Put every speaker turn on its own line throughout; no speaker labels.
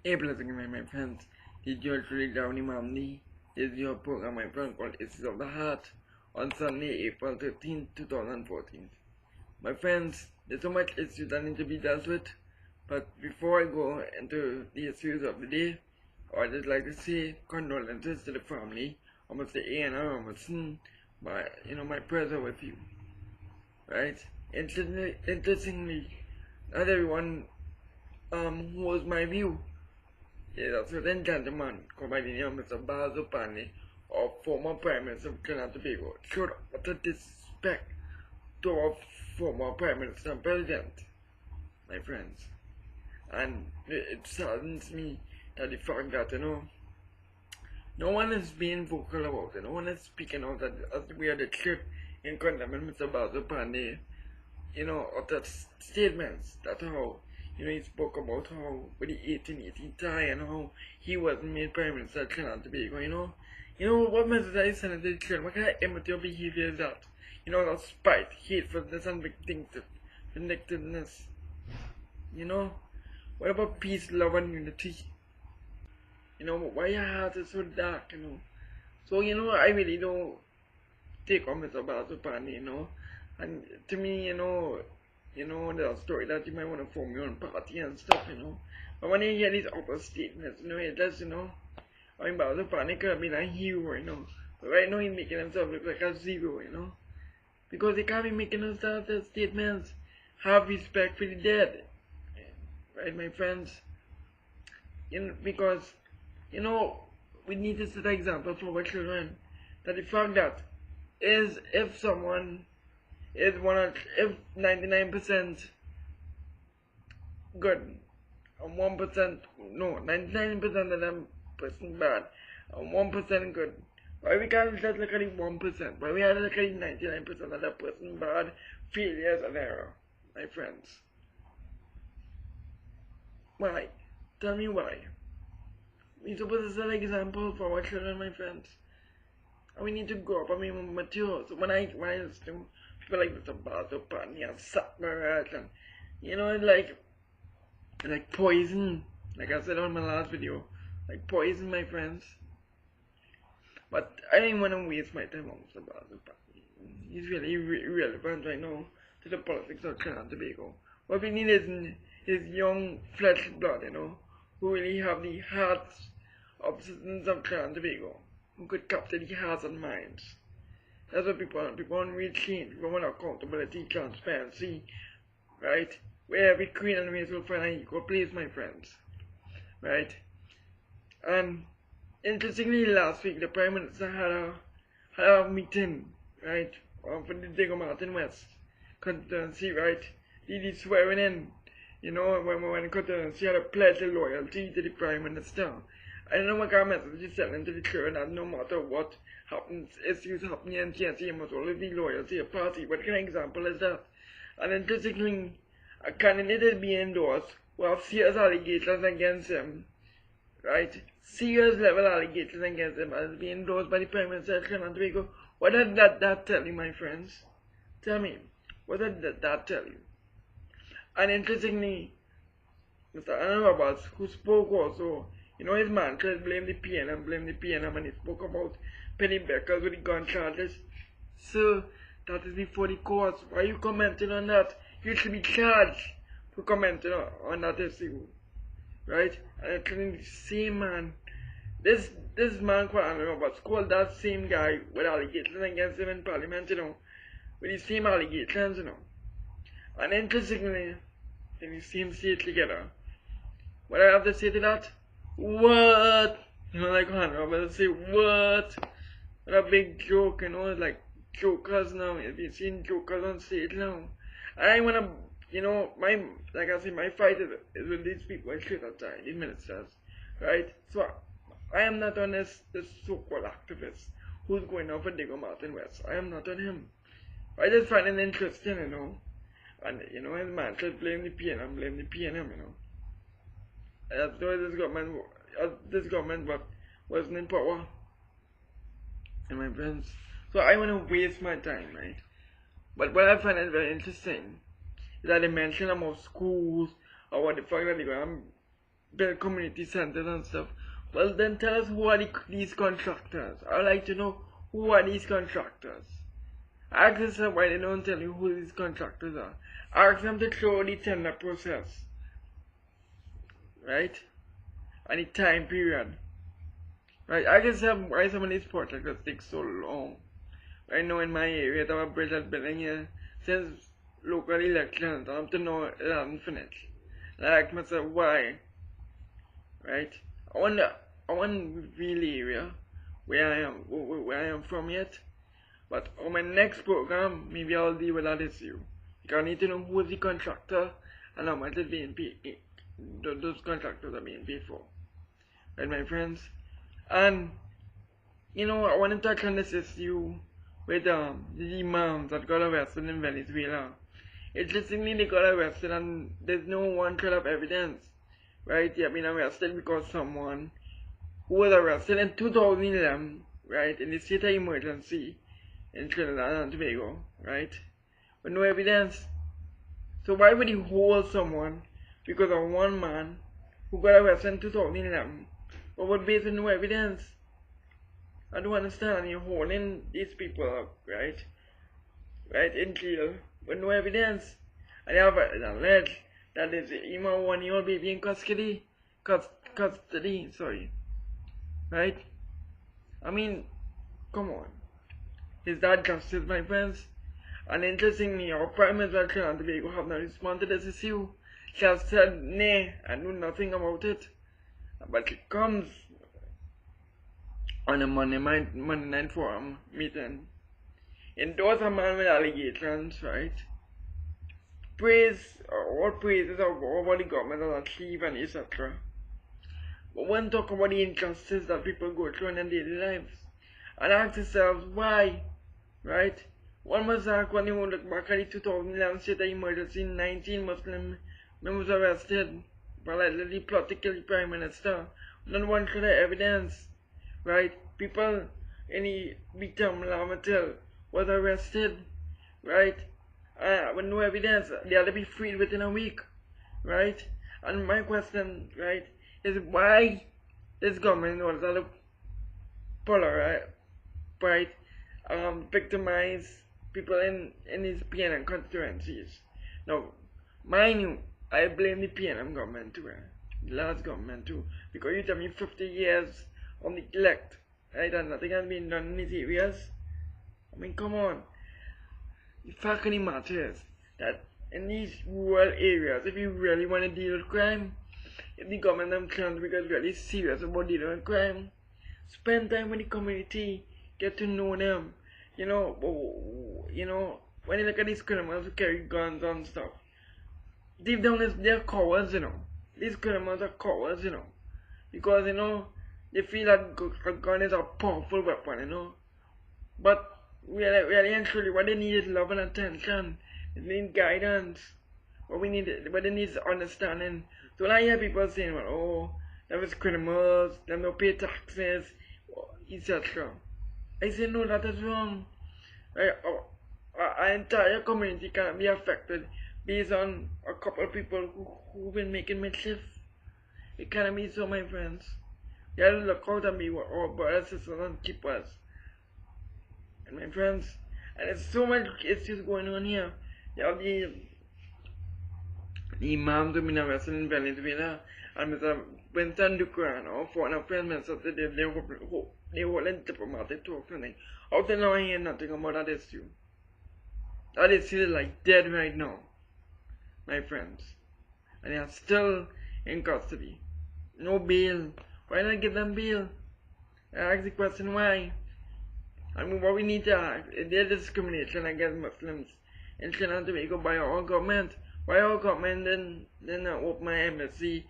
Hey, blessing my friends. Did you actually down Mamni? This is your program, my friend, called Issues of the Heart on Sunday, April 15th, 2014. My friends, there's so much issues that need to be dealt with, but before I go into the issues of the day, I'd just like to say condolences to the family of Mr. A&R Robertson. My prayers are with you, right? Interestingly, not everyone holds my view. There's a certain gentleman called by the name of Mr. Basil Pani, of former Prime Minister of Trinidad and Tobago, showed utter disrespect to our former Prime Minister and President, my friends. And it saddens me that the fact that, no one is being vocal about it, no one is speaking out that as we are the truth in condemning Mr. Basil Pani, utter statements that how he spoke about how with the 1880 tie and how he was made Prime Minister of Trinidad and Tobago, what message are you sending to the children? What kind of immature behavior is that? That spite, hatefulness, and vindictiveness. What about peace, love, and unity? Why your heart is so dark, So, I really don't take on Mr. Basil Pani, and to me, there's a story that you might want to form your own party and stuff, But when you hear these upper statements, it does, I mean, Basil Pani could have been a hero, But right now he's making himself look like a zero, Because he can't be making those types of statements. Have respect for the dead. Right, my friends? Because, we need to set an example for our children. That the fact that if someone is if 99% good and 1%, no, 99% of them person bad and 1% good, why we can't just look at the 1%? Why we have to look at the 99% of that person bad, failures and error, my friends? Why? Tell me why. We're supposed to set an example for our children, my friends. And we need to grow up and be mature. So when I listen to people like Mr. Basil Pani and Sakmarat and like poison, like I said on my last video, like poison, my friends. But I didn't want to waste my time on Mr. Basil Pani. He's really irrelevant right now to the politics of Trinidad and Tobago. What we need is young flesh blood, who really have the hearts of citizens of Trinidad and Tobago, who could capture the hearts and minds. That's what people want. People want real change. People want accountability, transparency, right? Where every queen and race will find an equal place, my friends. Right? And interestingly, last week the Prime Minister had a meeting, right? For the Diego Martin West constituency, right? Did he swearing in, when the constituency had a pledge of loyalty to the Prime Minister. I don't know what kind of message he's sending to the children that no matter what happens, issues happening in TNT, you must always be loyal to your party. What kind of example is that? And interestingly, a candidate is being endorsed who have serious allegations against him, right? Serious level allegations against him as being endorsed by the Prime Minister of Trinidad and Tobago. What did that tell you, my friends? Tell me, what did that tell you? And interestingly, Mr. Anna Roberts, who spoke also, his mantra is blame the PNM, and he spoke about Penny Beckers with the gun charges. So, that is before the courts. Why are you commenting on that? You should be charged for commenting on that issue. Right? And actually, the same man, this man called Anna Roberts called that same guy with allegations against him in Parliament, with the same allegations, And interestingly, in the same state together. What I have to say to that? What? Like Hannah Roberts say, what? What a big joke, like jokers now. If you've seen jokers on stage now. I wanna, my fight is with these people I shoot outside, the ministers, right? So I am not on this so-called activist who's going out for Diego Martin West. I am not on him. I just find it interesting, And his mantra blame the PNM, As though this government wasn't in power. And my friends. So I want to waste my time, right? But what I find is very interesting is that they mention about schools or what the fuck that they're going to build community centers and stuff. Well, then tell us who are these contractors. I'd like to know who are these contractors. Ask yourself why they don't tell you who these contractors are. Ask them to show the tender process, right? And the time period. Right, I guess why some of these projects take so long. Right now in my area, our bridge has been here since local elections up to now it hasn't finished. And I ask myself why. Right? I wonder really area where I am from yet. But on my next program, maybe I'll deal with that issue. Because I need to know who is the contractor and how much is being paid. Those contractors are being paid for. Right, my friends? And, you know, I want to touch on this issue with the imams that got arrested in Venezuela. Interestingly, they got arrested and there's no one shred of evidence. Right? They have been arrested because someone who was arrested in 2011, right, in the state of emergency in Trinidad and Tobago, right, with no evidence. So why would he hold someone because of one man who got arrested in 2011, but was based on no evidence? I don't understand. You're holding these people up, right, in jail with no evidence, and they have alleged that there's even a 1-year-old baby in custody, sorry, right? I mean, come on. Is that justice, my friends? And interestingly, our Prime Minister of Trinidad and Tobago have not responded to this issue. She has said nay and do nothing about it. But it comes on a Monday night forum meeting. Endorse a man with allegations, right? Praise or praises of what the government has achieved and etc. But when talk about the injustice that people go through in their daily lives, and ask yourselves why, right? One must ask when you look back at the 2011 state of emergency, 19 Muslim members arrested for allegedly plot to kill the Prime Minister. Not one shred of evidence, right? People in the Bitam Lamatil was arrested, right? With no evidence, they had to be freed within a week, right? And my question, right, is why this government was to polarize, right, victimize people in these PNM constituencies. Now, mind you, I blame the PNM government too, the last government too, because you tell me 50 years on the elect, right, and nothing has been done in these areas. I mean, come on. The fact of the matter is that in these rural areas, if you really want to deal with crime, if the government and country is really serious about dealing with crime, spend time with the community, get to know them. You know, when you look at these criminals who carry guns and stuff, deep down they're cowards, you know. These criminals are cowards, you know, because they feel that a gun is a powerful weapon, you know. But really and truly, what they need is love and attention. They need guidance. What they need is understanding. So when I hear people saying, well, oh, them is criminals, them don't pay taxes, etc. I say, no, that is wrong. Our entire community cannot be affected based on a couple of people who've been making mischief. It cannot be so, my friends. We have to look out and be our brothers, sisters, and keepers. And my friends, and there's so much issues going on here. You have the imams who have been arrested in Venezuela, and Mr. Vincent Ducran, our foreign prime minister, said they were in diplomatic talks and out there now I hear nothing about that issue. That issue is like dead right now, my friends. And they are still in custody. No bail. Why not give them bail? I ask the question why. I mean, what we need to ask is there discrimination against Muslims in Trinidad and Tobago by our government? Why our government then open my embassy,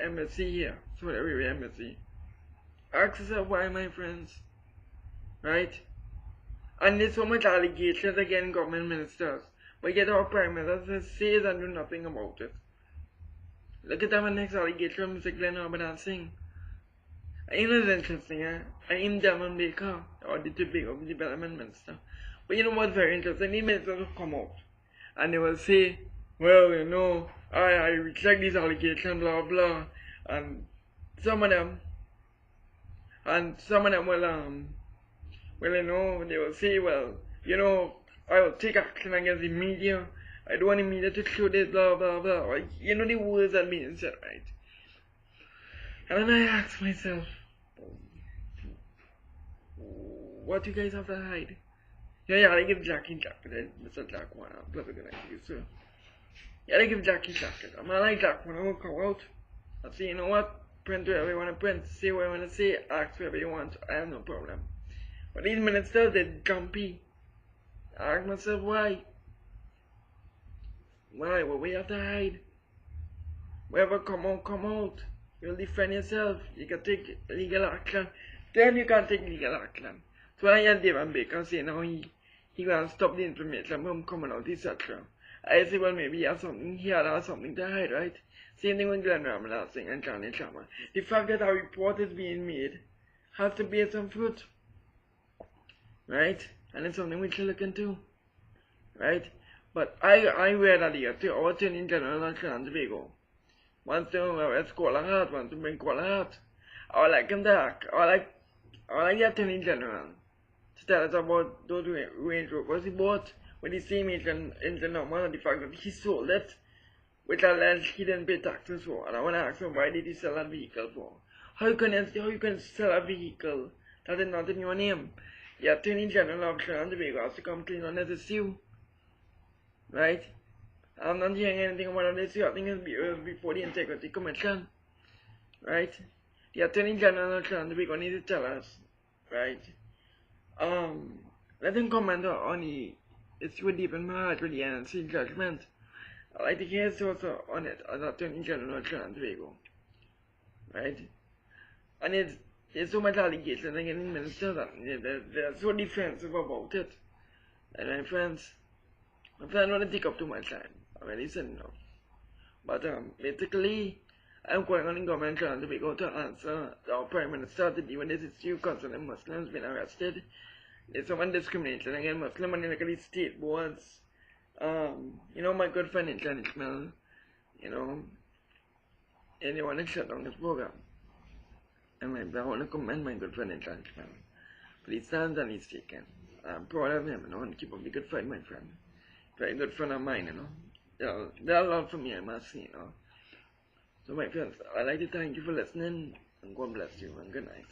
embassy here, Saudi Arabia embassy? Ask yourself why, my friends, right? And there's so much allegations against government ministers, but yet our Prime Minister says and do nothing about it. Look at our next allegation, Mr. Glenn Urban Singh. And it's interesting, I'm Devon Baker, or the Tobago Development Minister. But you know what's very interesting? The ministers will come out and they will say, well, I reject these allegations, blah blah, and some of them, will they will say, well, I will take action against the media. I don't want the media to show this, blah blah blah. Or, the words that being said, right? And then I ask myself, what do you guys have to hide? Yeah, I give Jackie jacket, Mr. Jack one, I'm probably gonna use so. Yeah, I give Jackie jacket. I'm not like Jack when I will come out. I say, you know what? Print whatever you want to print, say what you want to say, ask whatever you want. I have no problem. But these ministers, they're jumpy. I ask myself, why? Why? What we have to hide? Wherever come out. You'll defend yourself. You can take legal action. Then you can take legal action. So when I hear David Baker say now he gonna stop the information from coming out, etc. I say, well, maybe he has something to hide, right? Same thing with Glenn Ram last thing and Johnny Chama. The fact that a report is being made has to bear some fruit, right? And it's something we should look into, right? But I read that our Attorney General of Trinidad and Tobago wants to arrest Koala Hart, wants to bring Koala Hart. I would like him back. I would like the Attorney General to tell us about those Range Rovers he bought with the same engine number and the fact that he sold it, which alleged he didn't pay taxes for. And I want to ask him, why did he sell that vehicle for? How you can sell a vehicle that is not in your name? The Attorney General of Trinidad and Tobago has to come clean on this issue, right? I'm not hearing anything about this. I think it's before the Integrity Commission, right? The Attorney General of Trinidad and Tobago needs to tell us, right? Let him comment on the issue deep in my heart with the NLC judgment. I'd like to hear his thoughts on it as Attorney General of Trinidad and Tobago, right? And there's so much allegation against the minister that they're so defensive about it. And my friends don't want to take up too much time. I already said enough. But basically, I'm calling on the government of Trinidad and Tobago to answer our Prime Minister to deal with this issue concerning Muslims being arrested. There's so much discrimination against Muslims and the state boards. My good friend Intan Ismail, and they want to shut down this program. And I want to commend my good friend Intan Ismail for the stance that he's taken. I'm proud of him, and keep up the good fight, my friend. Very good friend of mine, They're a lot for me, I must say, So my friends, I'd like to thank you for listening, and God bless you, and good night.